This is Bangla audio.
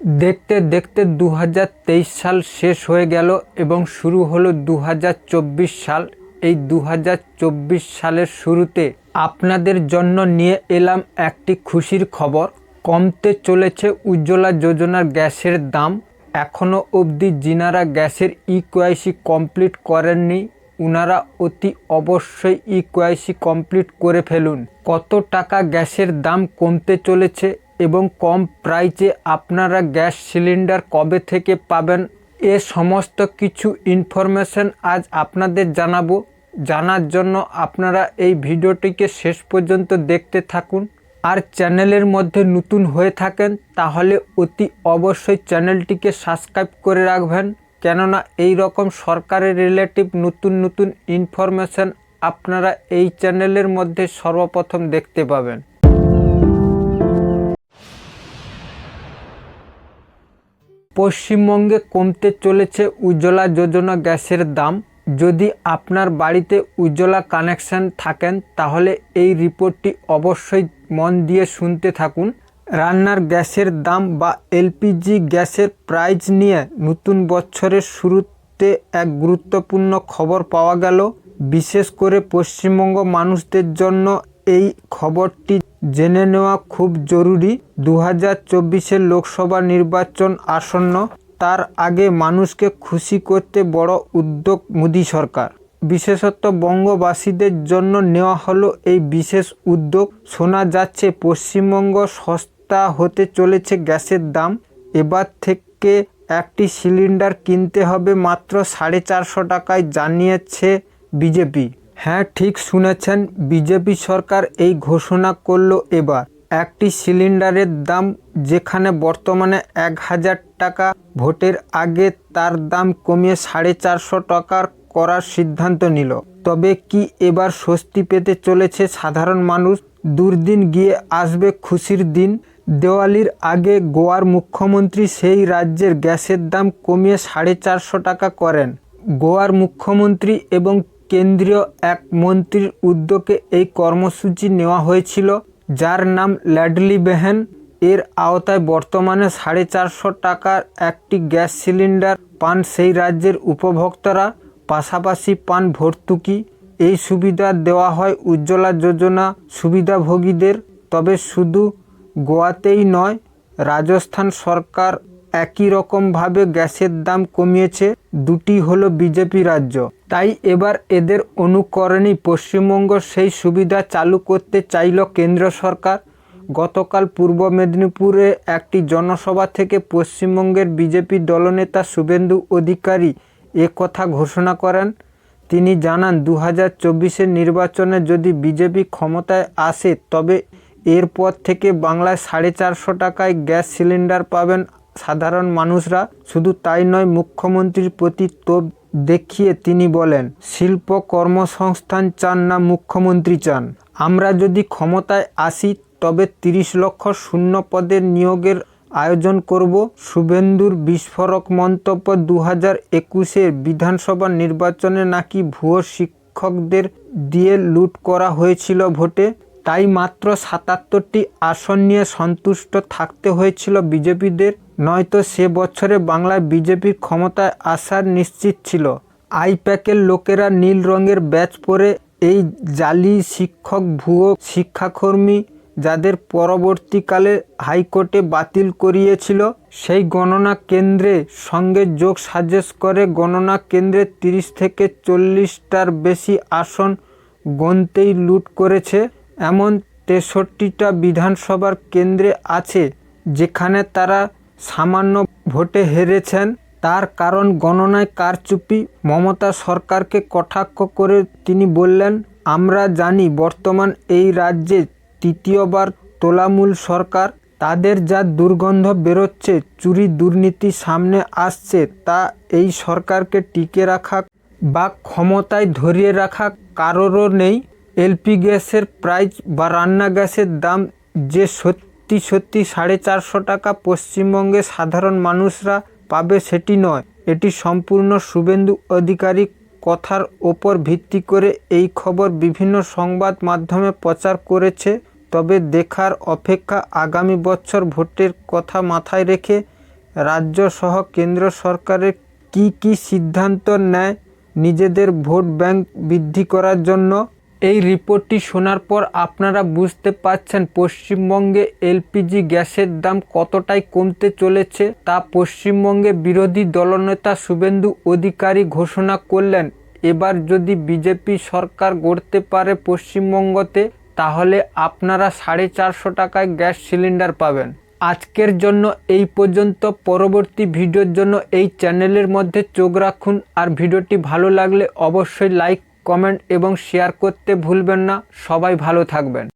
দেখতে দেখতে 2023 সাল শেষ হয়ে গেল এবং শুরু হলো 2024 সাল। এই 2024 সালের শুরুতে আপনাদের জন্য নিয়ে এলাম একটি খুশির খবর। কমতে চলেছে উজ্জ্বলা যোজনার গ্যাসের দাম। এখনও অবধি যিনারা গ্যাসের ইকেওয়াইসি কমপ্লিট করেননি উনারা অতি অবশ্যই ইকেওয়াইসি কমপ্লিট করে ফেলুন। কত টাকা গ্যাসের দাম কমতে চলেছে এবং কম প্রাইসে আপনারা গ্যাস সিলিন্ডার কবে থেকে পাবেন, এ সমস্ত কিছু ইনফরমেশন আজ আপনাদের জানাবো। জানার জন্য আপনারা এই ভিডিওটিকে শেষ পর্যন্ত দেখতে থাকুন। আর চ্যানেলের মধ্যে নতুন হয়ে থাকেন তাহলে অতি অবশ্যই চ্যানেলটিকে সাবস্ক্রাইব করে রাখবেন, কেননা এই রকম সরকারের রিলেটিভ নতুন নতুন ইনফরমেশন আপনারা এই চ্যানেলের মধ্যে সর্বপ্রথম দেখতে পাবেন। পশ্চিমবঙ্গে কমতে চলেছে উজ্জ্বলা যোজনা গ্যাসের দাম। যদি আপনার বাড়িতে উজ্জ্বলা কানেকশন থাকেন তাহলে এই রিপোর্টটি অবশ্যই মন দিয়ে শুনতে থাকুন। রান্নার গ্যাসের দাম বা এলপিজি গ্যাসের প্রাইস নিয়ে নতুন বছরের শুরুতে এক গুরুত্বপূর্ণ খবর পাওয়া গেল। বিশেষ করে পশ্চিমবঙ্গ মানুষদের জন্য এই খবরটি জেনে নেওয়া খুব জরুরি। 2024 লোকসভা নির্বাচন আসন্ন, তার আগে মানুষকে খুশি করতে বড় উদ্যোগ মোদী সরকার। বিশেষত বঙ্গবাসীদের জন্য নেওয়া হলো এই বিশেষ উদ্যোগ। শোনা যাচ্ছে পশ্চিমবঙ্গ সস্তা হতে চলেছে গ্যাসের দাম। এবার থেকে একটি সিলিন্ডার কিনতে হবে মাত্র 450 টাকায়, জানিয়েছে বিজেপি। হ্যাঁ, ঠিক শুনেছেন, বিজেপি সরকার এই ঘোষণা করলো। এবার একটি সিলিন্ডারের দাম যেখানে বর্তমানে 1000 টাকা, ভোটের আগে তার দাম কমিয়ে 450 টাকার করার সিদ্ধান্ত নিল। তবে কি এবার স্বস্তি পেতে চলেছে সাধারণ মানুষ? দুর্দিন গিয়ে আসবে খুশির দিন। দেওয়ালির আগে গোয়ার মুখ্যমন্ত্রী সেই রাজ্যের গ্যাসের দাম কমিয়ে 450 টাকা করেন। গোয়ার মুখ্যমন্ত্রী এবং কেন্দ্রীয় এক মন্ত্রীর উদ্যোগে এই কর্মসূচি নেওয়া হয়েছিল, যার নাম লাডলি বেহেন। এর আওতায় বর্তমানে 450 টাকার একটি গ্যাস সিলিন্ডার পান সেই রাজ্যের উপভোক্তারা, পাশাপাশি পান ভর্তুকি। এই সুবিধা দেওয়া হয় উজ্জ্বলা যোজনা সুবিধাভোগীদের। তবে শুধু গোয়াতেই নয়, রাজস্থান সরকার একই রকমভাবে গ্যাসের দাম কমিয়েছে। দুটি হলো বিজেপি রাজ্য, তাই এবার এদের অনুকরণেই পশ্চিমবঙ্গ সেই সুবিধা চালু করতে চাইল কেন্দ্র সরকার। গতকাল পূর্ব মেদিনীপুরে একটি জনসভা থেকে পশ্চিমবঙ্গের বিজেপি দলনেতা শুভেন্দু অধিকারী কথা ঘোষণা করেন। তিনি জানান 2024 নির্বাচনে যদি বিজেপি ক্ষমতায় আসে তবে এরপর থেকে বাংলায় 450 টাকায় গ্যাস সিলিন্ডার পাবেন সাধারণ মানুষরা। শুধু তাই নয়, মুখ্যমন্ত্রীর প্রতি তোপ দেখিয়ে তিনি বলেন, শিল্প কর্মসংস্থান চান না মুখ্যমন্ত্রী চান। আমরা যদি ক্ষমতায় আসি তবে 30 লক্ষ শূন্য পদের নিয়োগের আয়োজন করব। শুভেন্দুর বিস্ফোরক মন্তব্য, 2021 বিধানসভা নির্বাচনে নাকি ভুয়ো শিক্ষকদের দিয়ে লুট করা হয়েছিল ভোটে, তাই মাত্র 77টি আসন নিয়ে সন্তুষ্ট থাকতে হয়েছিল বিজেপিদের, নয়তো সে বছরে বাংলায় বিজেপির ক্ষমতায় আসার নিশ্চিত ছিল। আইপ্যাকের লোকেরা নীল রঙের ব্যাজ পরে এই জালি শিক্ষক, ভুয়ো শিক্ষাকর্মী যাদের পরবর্তীকালে হাইকোর্টে বাতিল করিয়েছিল, সেই গণনা কেন্দ্রের সঙ্গে যোগ সাজেশ করে গণনা কেন্দ্রে 30 থেকে 40টার বেশি আসন গণতেই লুট করেছে। এমন 63টা বিধানসভার কেন্দ্রে আছে যেখানে তারা সামান্য ভোটে হেরেছেন। তার কারণ গণনায় কারচুপি। মমতা সরকারকে কটাক্ষ করে তিনি বললেন, আমরা জানি বর্তমান এই রাজ্যে তৃতীয়বার তোলামূল সরকার, তাদের যা দুর্গন্ধ বেরোচ্ছে, চুরি দুর্নীতি সামনে আসছে, তা এই সরকারকে টিকে রাখা বা ক্ষমতায় ধরিয়ে রাখা কারোরও নেই। এলপি গ্যাসের প্রাইস বা রান্না গ্যাসের দাম যে সত্যি 450 টাকা পশ্চিমবঙ্গের সাধারণ মানুষরা পাবে সেটি নয়। এটি সম্পূর্ণ শুভেন্দু অধিকারী কথার ওপর ভিত্তি করে এই খবর বিভিন্ন সংবাদ মাধ্যমে প্রচার করেছে। তবে দেখার অপেক্ষা আগামী বছর ভোটের কথা মাথায় রেখে রাজ্য সহ কেন্দ্র সরকারের কি সিদ্ধান্ত নেয় নিজেদের ভোট ব্যাংক বৃদ্ধি করার জন্য। এই রিপোর্টটি শোনার পর আপনারা বুঝতে পারছেন পশ্চিমবঙ্গে এলপিজি গ্যাসের দাম কতটাই কমতে চলেছে। তা পশ্চিমবঙ্গে বিরোধী দলনেতা শুভেন্দু অধিকারী ঘোষণা করলেন এবার যদি বিজেপি সরকার গড়তে পারে পশ্চিমবঙ্গতে, তাহলে আপনারা 450 টাকায় গ্যাস সিলিন্ডার পাবেন। আজকের জন্য এই পর্যন্ত। পরবর্তী ভিডিওর জন্য এই চ্যানেলের মধ্যে চোখ রাখুন। আর ভিডিওটি ভালো লাগলে অবশ্যই লাইক, কমেন্ট এবং শেয়ার করতে ভুলবেন না। সবাই ভালো থাকবেন।